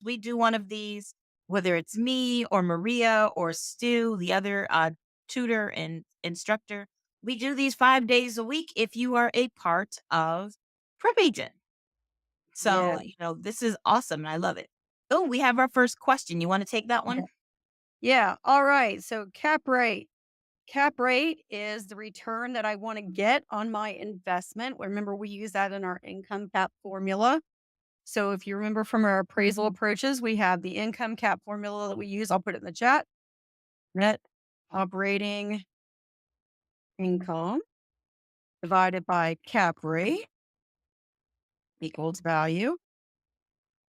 we do one of these, whether it's me or Maria or Stu, the other tutor and instructor, we do these 5 days a week if you are a part of PrepAgent. Yeah. So, this is awesome and I love it. Oh, we have our first question. You want to take that Yeah. one? Yeah. All right. So cap rate. Cap rate is the return that I want to get on my investment. Remember, we use that in our income cap formula. So if you remember from our appraisal approaches, we have the income cap formula that we use. I'll put it in the chat. Net operating income divided by cap rate equals value.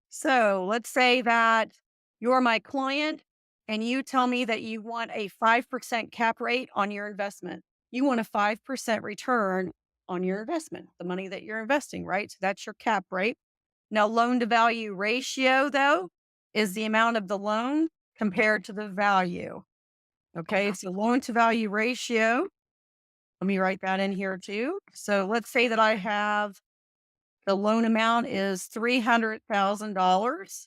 So let's say that you're my client and you tell me that you want a 5% cap rate on your investment. You want a 5% return on your investment, the money that you're investing, right? So that's your cap rate. Now, loan to value ratio, though, is the amount of the loan compared to the value. Okay. So loan to value ratio, let me write that in here too. So let's say that I have the loan amount is $300,000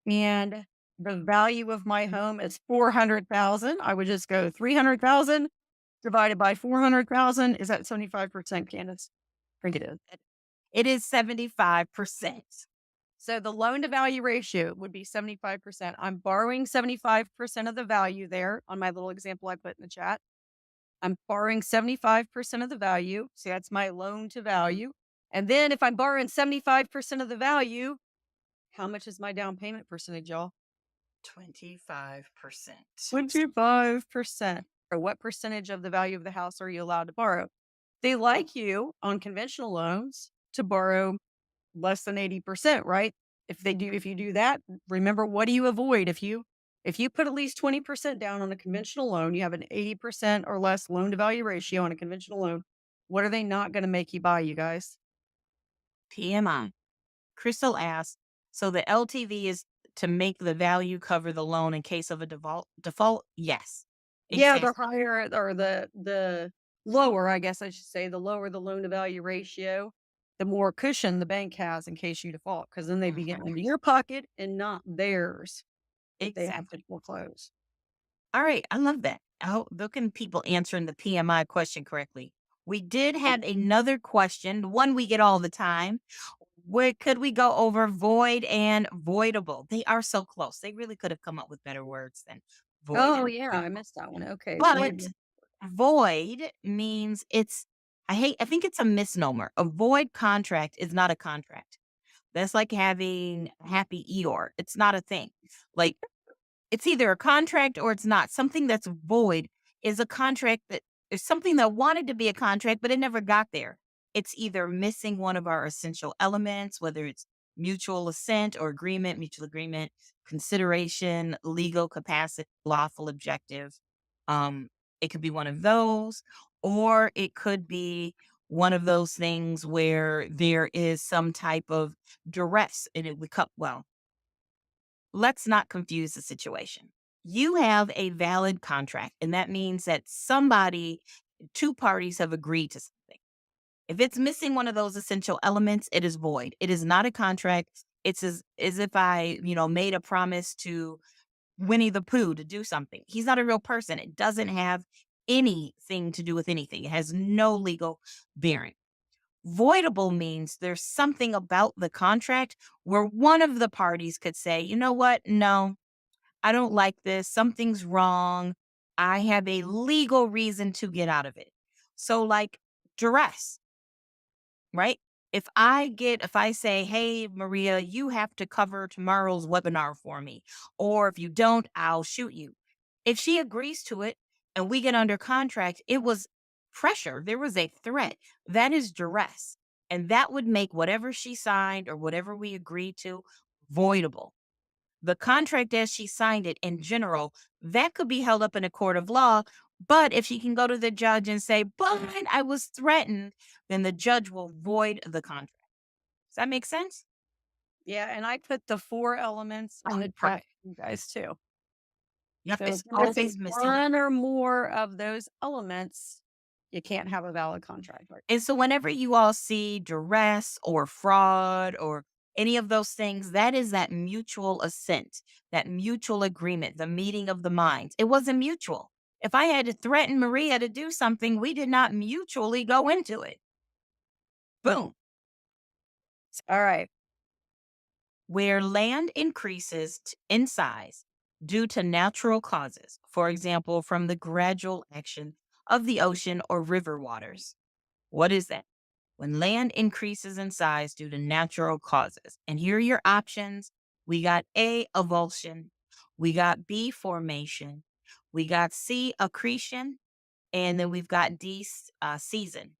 and the value of my home is 400,000. I would just go 300,000 divided by 400,000. Is that 75%, Candace? I think it is. It is 75%. So the loan to value ratio would be 75%. I'm borrowing 75% of the value there on my little example I put in the chat. I'm borrowing 75% of the value. See, that's my loan to value. And then if I'm borrowing 75% of the value, how much is my down payment percentage, y'all? 25%. 25%. Or what percentage of the value of the house are you allowed to borrow? They like you on conventional loans to borrow less than 80%, right? If you do that, remember, what do you avoid? If you put at least 20% down on a conventional loan, you have an 80% or less loan to value ratio on a conventional loan. What are they not going to make you buy, you guys? PMI. Crystal asks, so the LTV is to make the value cover the loan in case of a default? Yes. Yeah, the Exactly. higher or the lower, I guess I should say, the lower the loan to value ratio, the more cushion the bank has in case you default, because then they be getting Mhm. into your pocket and not theirs if they have to Exactly. foreclose. All right. I love that. Oh, look at people answering the PMI question correctly. We did have another question, one we get all the time. Where could we go over void and voidable? They are so close. They really could have come up with better words than void Oh, and yeah, I voidable. missed that one. Okay, But void. void means I think it's a misnomer. A void contract is not a contract. That's like having happy Eeyore. It's not a thing. Like, it's either a contract or it's not. Something that's void is a contract that is something that wanted to be a contract, but it never got there. It's either missing one of our essential elements, whether it's mutual assent or agreement, mutual agreement, consideration, legal capacity, lawful objective. Um, it could be one of those, or it could be one of those things where there is some type of duress and it would come. Well, let's not confuse the situation. You have a valid contract, and that means that two parties have agreed to something. If it's missing one of those essential elements, it is void. It is not a contract. It's as if I, made a promise to Winnie the Pooh to do something. He's not a real person. It doesn't have anything to do with anything. It has no legal bearing. Voidable means there's something about the contract where one of the parties could say, you know what? No, I don't like this. Something's wrong. I have a legal reason to get out of it. So, like duress, right? If I say, hey, Maria, you have to cover tomorrow's webinar for me, or if you don't, I'll shoot you. If she agrees to it and we get under contract, it was pressure. There was a threat. That is duress. And that would make whatever she signed or whatever we agreed to voidable. The contract as she signed it in general, that could be held up in a court of law. But if she can go to the judge and say, but I was threatened, then the judge will void the contract. Does that make sense? Yeah, and I put the 4 elements in the chat Perfect. for you guys too. Yep. So if It's there's always missing. one or more of those elements, you can't have a valid contract. Right? And so whenever you all see duress or fraud or any of those things, that is that mutual assent, that mutual agreement, the meeting of the minds. It wasn't mutual. If I had to threaten Maria to do something, we did not mutually go into it. Boom. All right. Where land increases in size due to natural causes, for example, from the gradual action of the ocean or river waters. What is that? When land increases in size due to natural causes. And here are your options. We got A, avulsion. We got B, formation. We got C, accretion. And then we've got D, season.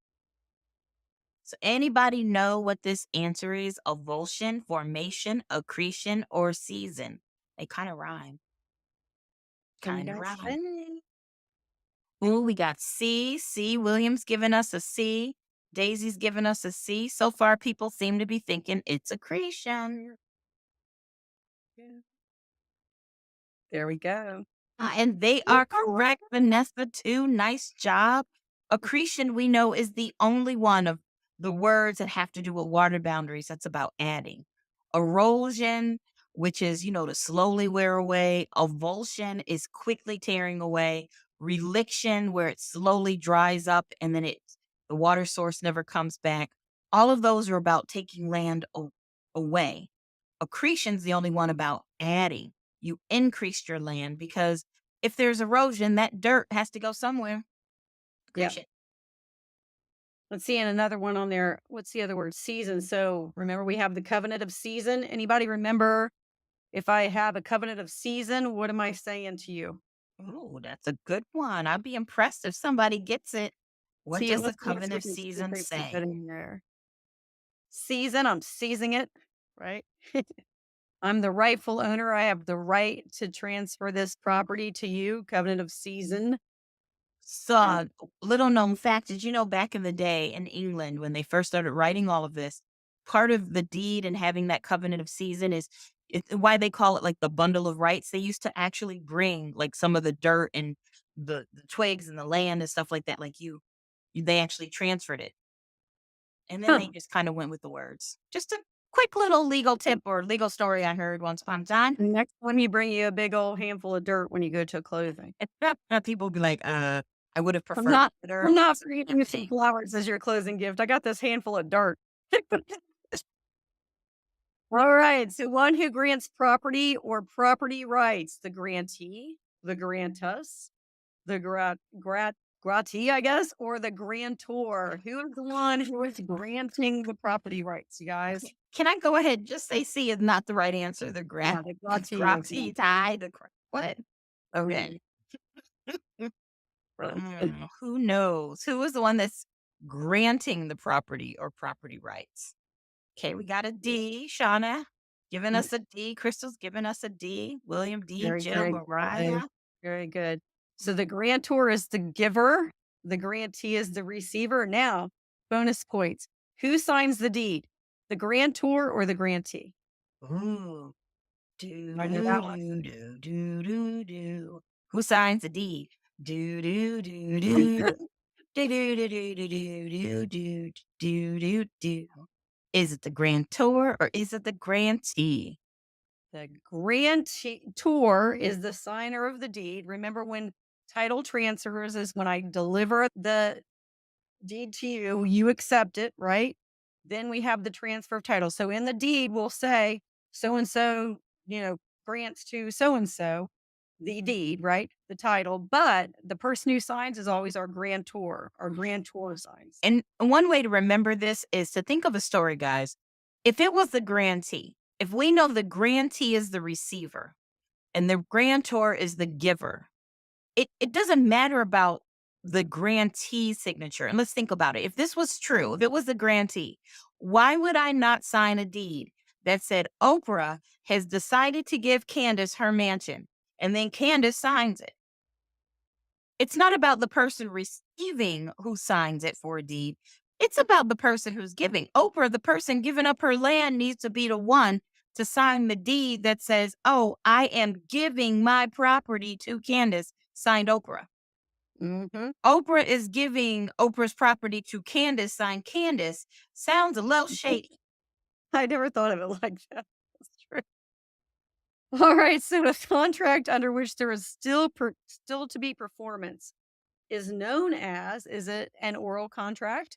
So anybody know what this answer is? Avulsion, formation, accretion, or season? They kind of rhyme. Can you Kind of guys rhyme. say? Ooh, we got C. C. Williams giving us a C. Daisy's giving us a C. So far, people seem to be thinking it's accretion. Yeah. There we go. And they are correct, Vanessa, too. Nice job. Accretion, we know, is the only one of the words that have to do with water boundaries that's about adding. Erosion, which is, to slowly wear away. Avulsion is quickly tearing away. Reliction, where it slowly dries up and then the water source never comes back. All of those are about taking land away. Accretion's the only one about adding. You increased your land because if there's erosion, that dirt has to go somewhere. Yeah. Accretion. Let's see, and another one on there. What's the other word? Season. So remember, we have the covenant of season. Anybody remember if I have a covenant of season? What am I saying to you? Oh, that's a good one. I'd be impressed if somebody gets it. What See, does the let's see if covenant we of can see if season we can put say? in there. Season. I'm seizing it. Right. I'm the rightful owner. I have the right to transfer this property to you. Covenant of season. So, little known fact, did you know back in the day in England, when they first started writing all of this, part of the deed and having that covenant of season is why they call it like the bundle of rights. They used to actually bring like some of the dirt and the twigs and the land and stuff like that. Like they actually transferred it. And then they Huh. just kind of went with the words. Just a quick little legal tip or legal story I heard once upon a time. Next time you bring you a big old handful of dirt when you go to a closing. People be like, I would have I'm preferred not better. I'm not bringing you some flowers as your closing gift. I got this handful of dirt. All right. So one who grants property or property rights, the grantee, the grantus, the grantee, I guess, or the grantor. Who is the one who is granting the property rights, you guys? Can I go ahead? Just say C is not the right answer. The Yeah, the grantee is grazie one. tie, what? Yeah. Okay. Who knows? Who is the one that's granting the property or property rights? Okay, we got a D. Shauna giving us a D. Crystal's giving us a D. William D. Very, Jill, very good. Mariah. Very good. So the grantor is the giver, the grantee is the receiver. Now, bonus points. Who signs the deed? The grantor or the grantee? Ooh. Do, I know do, that one. do, do, do, do, do. Who signs the deed? Do, do, do, do. Do, do, do, do, do, do, do, do, do, do, do. Is it the grantor or is it the grantee? The grantor is the signer of the deed. Remember, when title transfers is when I deliver the deed to you, you accept it, right? Then we have the transfer of title. So in the deed, we'll say so and so, grants to so and so the deed, right? The title. But the person who signs is always our grantor. Our grantor signs. And one way to remember this is to think of a story, guys. If it was the grantee, if we know the grantee is the receiver and the grantor is the giver, it doesn't matter about the grantee signature. And let's think about it. If this was true, if it was the grantee, why would I not sign a deed that said Oprah has decided to give Candace her mansion and then Candace signs it? It's not about the person receiving who signs it for a deed. It's about the person who's giving. Oprah, the person giving up her land, needs to be the one to sign the deed that says, oh, I am giving my property to Candace, signed Oprah. Hmm. Oprah is giving Oprah's property to Candace, signed Candace. Sounds a little shady. I never thought of it like that. That's true. All right, so a contract under which there is still to be performance is known as, is it an oral contract?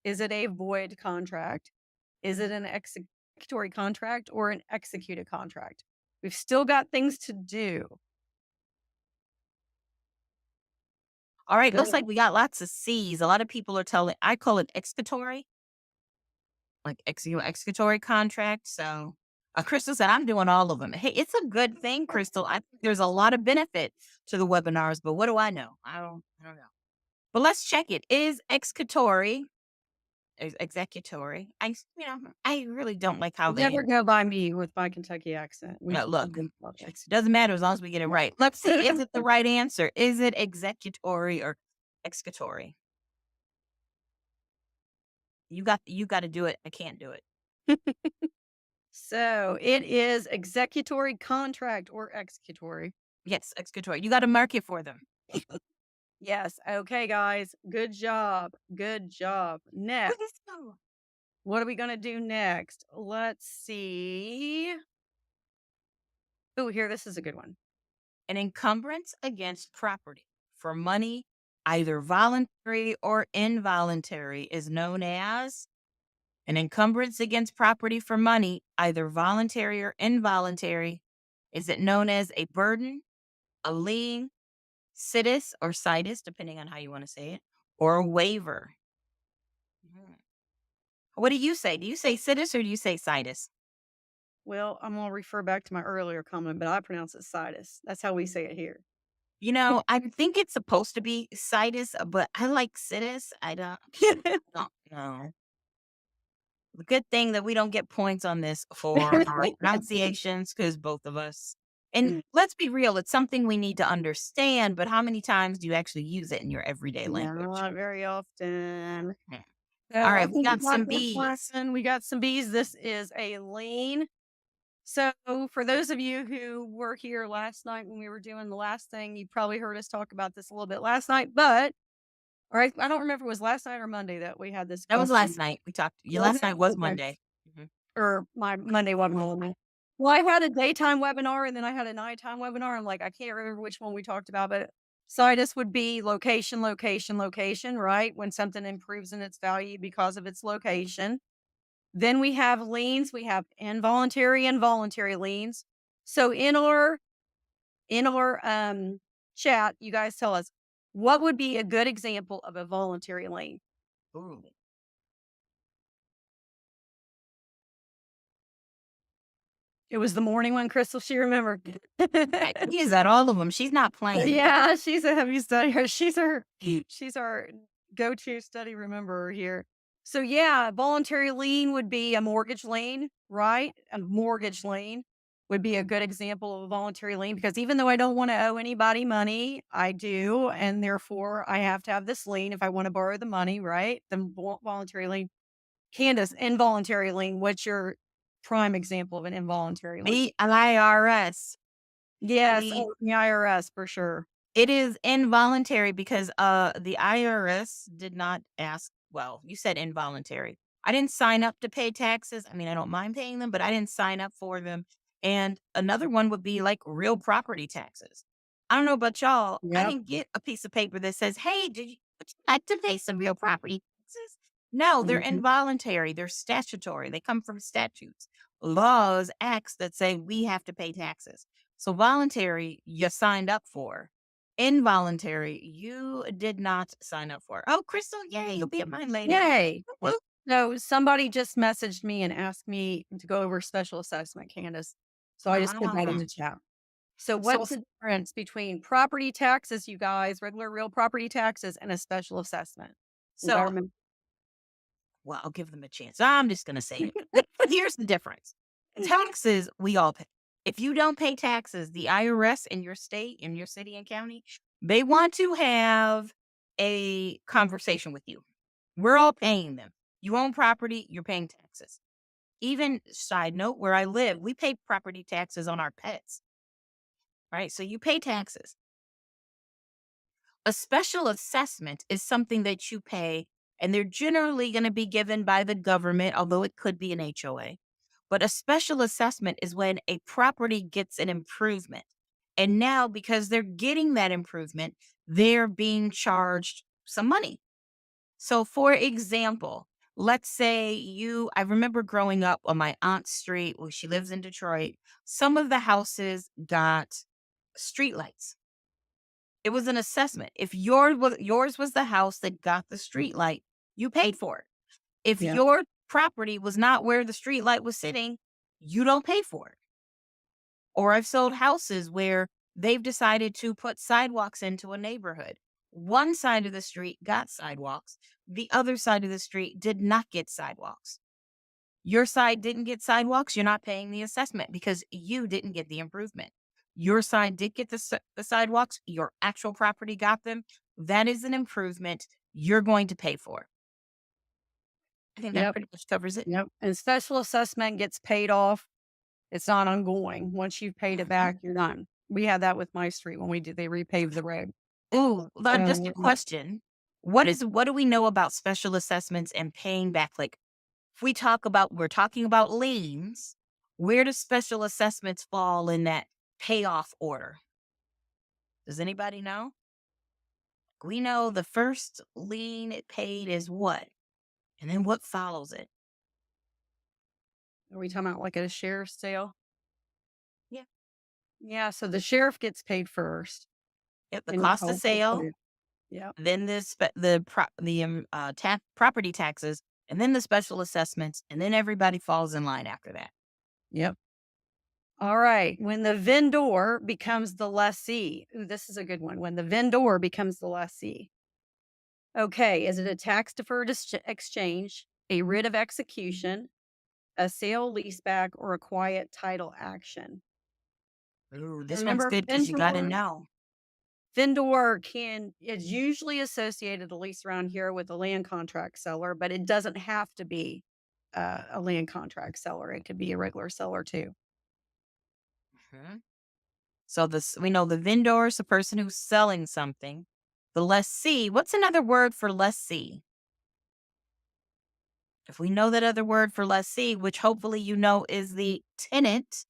Is it a void contract? Is it an executory contract or an executed contract? We've still got things to do. All right, looks Go. like we got lots of C's. A lot of people are telling I call it excatory, like excatory contract. So Crystal said, I'm doing all of them. Hey, it's a good thing, Crystal. I think there's a lot of benefit to the webinars, but what do I know? I don't know. But let's check it. Is excatory executory? I really don't like how they Never go by me with my Kentucky accent. We look. can love it. It doesn't matter as long as we get it right. Let's see. Is it the right answer? Is it executory or excatory? You got to do it. I can't do it. So it is executory contract or executory. Yes, excatory. You got to mark it for them. Yes. Okay, guys. Good job. Good job. Next. Crystal. What are we going to do next? Let's see. Oh, here. This is a good one. An encumbrance against property for money, either voluntary or involuntary, is known as an encumbrance against property for money, either voluntary or involuntary. Is it known as a burden, a lien, situs or situs, depending on how you want to say it, or a waiver? Mhm. What do you say? Do you say situs or do you say situs? Well, I'm going to refer back to my earlier comment, but I pronounce it situs. That's how we say it here. I think it's supposed to be situs, but I like situs. I don't know. The good thing that we don't get points on this for our pronunciations because both of us. And let's be real, it's something we need to understand, but how many times do you actually use it in your everyday language? Not very often. Hmm. All So I right, we think we got got some this B's. one. We got some B's. This is a lien. So for those of you who were here last night when we were doing the last thing, you probably heard us talk about this a little bit last night. But all right, I don't remember if it was last night or Monday that we had this That was question. last night. We talked. Yeah, Was last it? night was Okay. Monday. Mhm. Or my Monday webinar. Well, I had a daytime webinar and then I had a nighttime webinar. I'm like, I can't remember which one we talked about, but situs would be location, location, location, right? When something improves in its value because of its location. Then we have liens. We have involuntary and voluntary liens. So in our chat, you guys tell us what would be a good example of a voluntary lien. Ooh. It was the morning one, Crystal. She remembered. She is at all of them. She's not playing. Yeah, she's a heavy studier. She's our go-to study rememberer here. So yeah, voluntary lien would be a mortgage lien, right? A mortgage lien would be a good example of a voluntary lien because even though I don't want to owe anybody money, I do, and therefore I have to have this lien if I want to borrow the money, right? The voluntary lien. Candace, involuntary lien. What's your prime example of an involuntary lien? The IRS. Yes, The oh, the IRS for sure. It is involuntary because, the IRS did not ask well, you said involuntary. I didn't sign up to pay taxes. I mean, I don't mind paying them, but I didn't sign up for them. And another one would be like real property taxes. I don't know about y'all. I Yep. didn't get a piece of paper that says, "Hey, would you like to pay some real property taxes?" No, they're Mhm. involuntary. They're statutory. They come from statutes, laws, acts that say we have to pay taxes. So voluntary, you signed up for. Involuntary, you did not sign up for. Oh, Crystal, yay, you'll be at mine later. Yay. Woo. No, somebody just messaged me and asked me to go over special assessment, Candace. So I just put that in Ah. the chat. So So, what's the difference between property taxes, you guys, regular real property taxes, and a special assessment? You gotta so, remember. well, I'll give them a chance. I'm just gonna say it. Here's the difference. Taxes, we all pay. If you don't pay taxes, the IRS in your state, in your city and county, they want to have a conversation with you. We're all paying them. You own property, you're paying taxes. Even side note, where I live, we pay property taxes on our pets, right? So you pay taxes. A special assessment is something that you pay And they're generally going to be given by the government, although it could be an HOA. But a special assessment is when a property gets an improvement. And now, because they're getting that improvement, they're being charged some money. So, for example, let's say I remember growing up on my aunt's street where she lives in Detroit, some of the houses got streetlights. It was an assessment. If yours was the house that got the street light, you paid for it. If Yeah. your property was not where the street light was sitting, you don't pay for it. Or I've sold houses where they've decided to put sidewalks into a neighborhood. One side of the street got sidewalks, the other side of the street did not get sidewalks. Your side didn't get sidewalks, you're not paying the assessment because you didn't get the improvement. Your side did get the sidewalks, your actual property got them. That is an improvement you're going to pay for. I think that Yep. pretty much covers it. Yep. And special assessment gets paid off. It's not ongoing. Once you've paid it Mhm. back, you're done. We had that with my street when they repaved the road. Ooh, now just a Yep. question. What do we know about special assessments and paying back? Like, if we're talking about liens, where do special assessments fall in that payoff order? Does anybody know? We know the first lien it paid is what? And then what follows it? Are we talking about like at a sheriff's sale? Yeah. Yeah. So the sheriff gets paid first Yep, the and he cost of calls it sale, through. Yep. then property taxes, and then the special assessments, and then everybody falls in line after that. Yep. All right. When the vendor becomes the lessee. Ooh, this is a good one. When the vendor becomes the lessee. Okay. Is it a tax deferred exchange, a writ of execution, a sale leaseback, or a quiet title action? Ooh, And this one's remember, good because you got to know. vendor can is usually associated, at least around here, with a land contract seller, but it doesn't have to be a land contract seller. It could be a regular seller too. Mhm. So we know the vendor is the person who's selling something. The lessee, what's another word for lessee? If we know that other word for lessee, which hopefully you know is the tenant,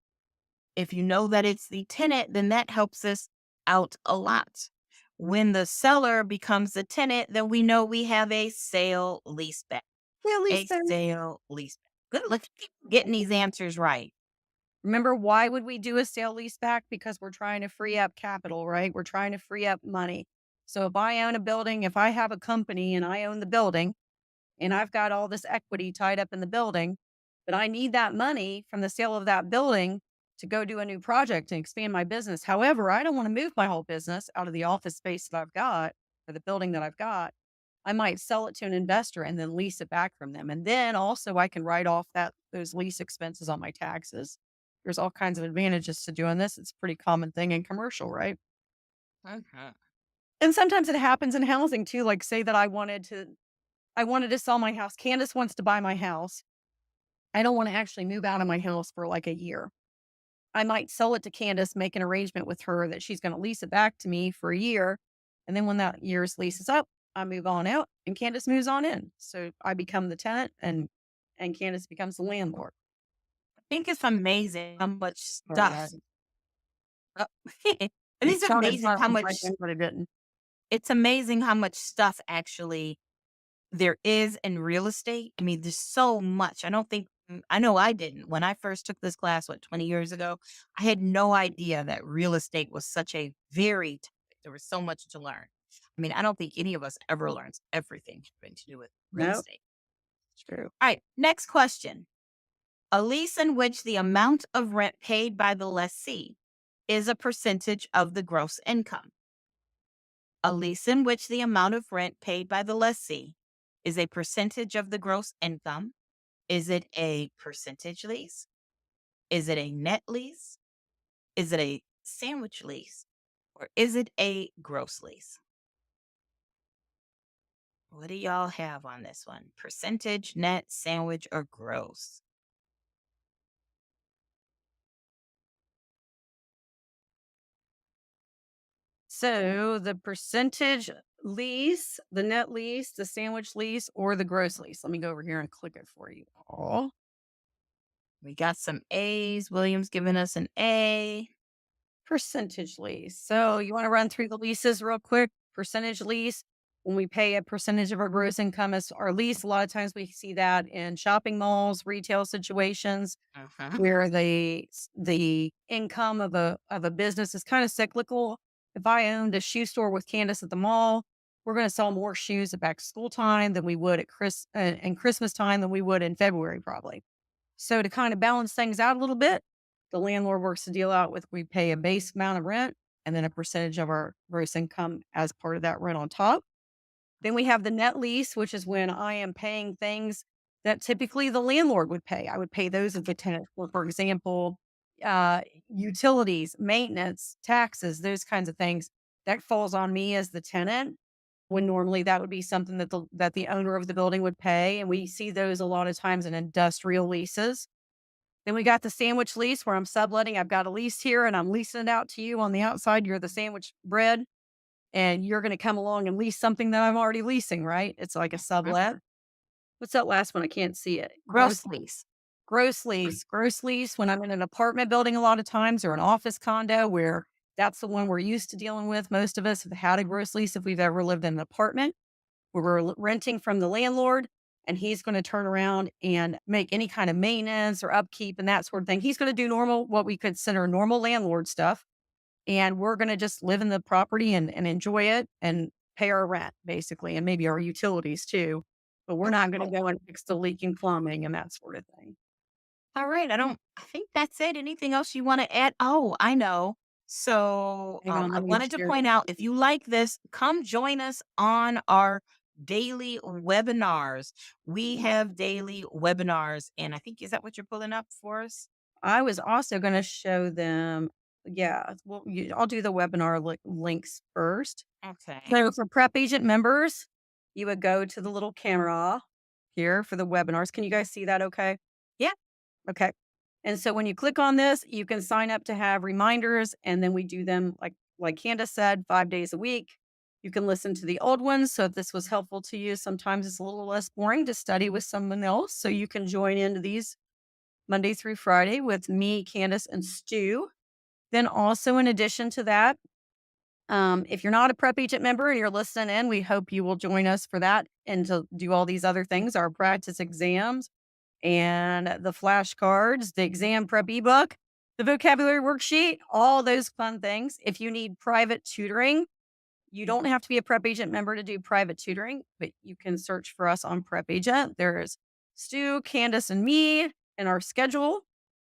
if you know that it's the tenant, then that helps us out a lot. When the seller becomes the tenant, then we know we have a sale leaseback. Yeah, at A least then. sale leaseback. Good. Look, getting these answers right. Remember, why would we do a sale leaseback? Because we're trying to free up capital, right? We're trying to free up money. So if I own a building, if I have a company and I own the building, and I've got all this equity tied up in the building, but I need that money from the sale of that building to go do a new project and expand my business. However, I don't want to move my whole business out of the office space that I've got or the building that I've got. I might sell it to an investor and then lease it back from them. And then also I can write off those lease expenses on my taxes. There's all kinds of advantages to doing this. It's a pretty common thing in commercial, right? Mhm. And sometimes it happens in housing too. Like say that I wanted to sell my house. Candace wants to buy my house. I don't want to actually move out of my house for like a year. I might sell it to Candace, make an arrangement with her that she's going to lease it back to me for a year. And then when that year's lease is up, I move on out and Candace moves on in. So I become the tenant and Candace becomes the landlord. I think it's amazing how much All right. stuff. uh, It it's sounded amazing how much. like but it didn't. It's amazing how much stuff actually there is in real estate. I mean, there's so much. I don't think. I know I didn't when I first took this class. What 20 years ago, I had no idea that real estate was such a varied topic. There was so much to learn. I mean, I don't think any of us ever learns everything having to do with real No, estate. it's true. All right, next question. A lease in which the amount of rent paid by the lessee is a percentage of the gross income. A lease in which the amount of rent paid by the lessee is a percentage of the gross income. Is it a percentage lease? Is it a net lease? Is it a sandwich lease? Or is it a gross lease? What do y'all have on this one? Percentage, net, sandwich, or gross? So the percentage lease, the net lease, the sandwich lease, or the gross lease. Let me go over here and click it for you all. We got some A's. William's giving us an A. Percentage lease. So you want to run through the leases real quick? Percentage lease. When we pay a percentage of our gross income as our lease, a lot of times we see that in shopping malls, retail situations Uh-huh. where the income of a business is kind of cyclical. If I owned a shoe store with Candace at the mall, we're going to sell more shoes at back to school time than we would at and Christmas time than we would in February probably. So to kind of balance things out a little bit, the landlord works the deal out with we pay a base amount of rent and then a percentage of our gross income as part of that rent on top. Then we have the net lease, which is when I am paying things that typically the landlord would pay. I would pay those as the tenant. For example, utilities, maintenance, taxes, those kinds of things. That falls on me as the tenant. When normally that would be something that the owner of the building would pay, and we see those a lot of times in industrial leases. Then we got the sandwich lease where I'm subletting. I've got a lease here and I'm leasing it out to you on the outside. You're the sandwich bread and you're going to come along and lease something that I'm already leasing, right? It's like a Mhm. sublet. What's that last one? I can't see it. Gross lease. Gross lease. Gross lease when I'm in an apartment building a lot of times or an office condo where that's the one we're used to dealing with. Most of us have had a gross lease if we've ever lived in an apartment where we're renting from the landlord and he's going to turn around and make any kind of maintenance or upkeep and that sort of thing. He's going to do normal, what we consider normal landlord stuff. And we're going to just live in the property and enjoy it and pay our rent basically, and maybe our utilities too. But we're not going to go and fix the leaking plumbing and that sort of thing. All right. I think that's it. Anything else you want to add? Oh, I know. So Hang on, I let me wanted to share. point out if you like this, come join us on our daily webinars. We have daily webinars. And I think, is that what you're pulling up for us? I was also going to show them. Yeah, well, I'll do the webinar links first. Okay. So for Prep Agent members, you would go to the little camera here for the webinars. Can you guys see that okay? Yeah. Okay. And so when you click on this, you can sign up to have reminders and then we do them like Candace said, 5 days a week. You can listen to the old ones. So if this was helpful to you, sometimes it's a little less boring to study with someone else. So you can join into these Monday through Friday with me, Candace, and Stu. Then also in addition to that, if you're not a Prep Agent member and you're listening in, we hope you will join us for that and to do all these other things, our practice exams and the flashcards, the exam prep ebook, the vocabulary worksheet, all those fun things. If you need private tutoring, you don't have to be a Prep Agent member to do private tutoring, but you can search for us on Prep Agent. There's Stu, Candace, and me in our schedule.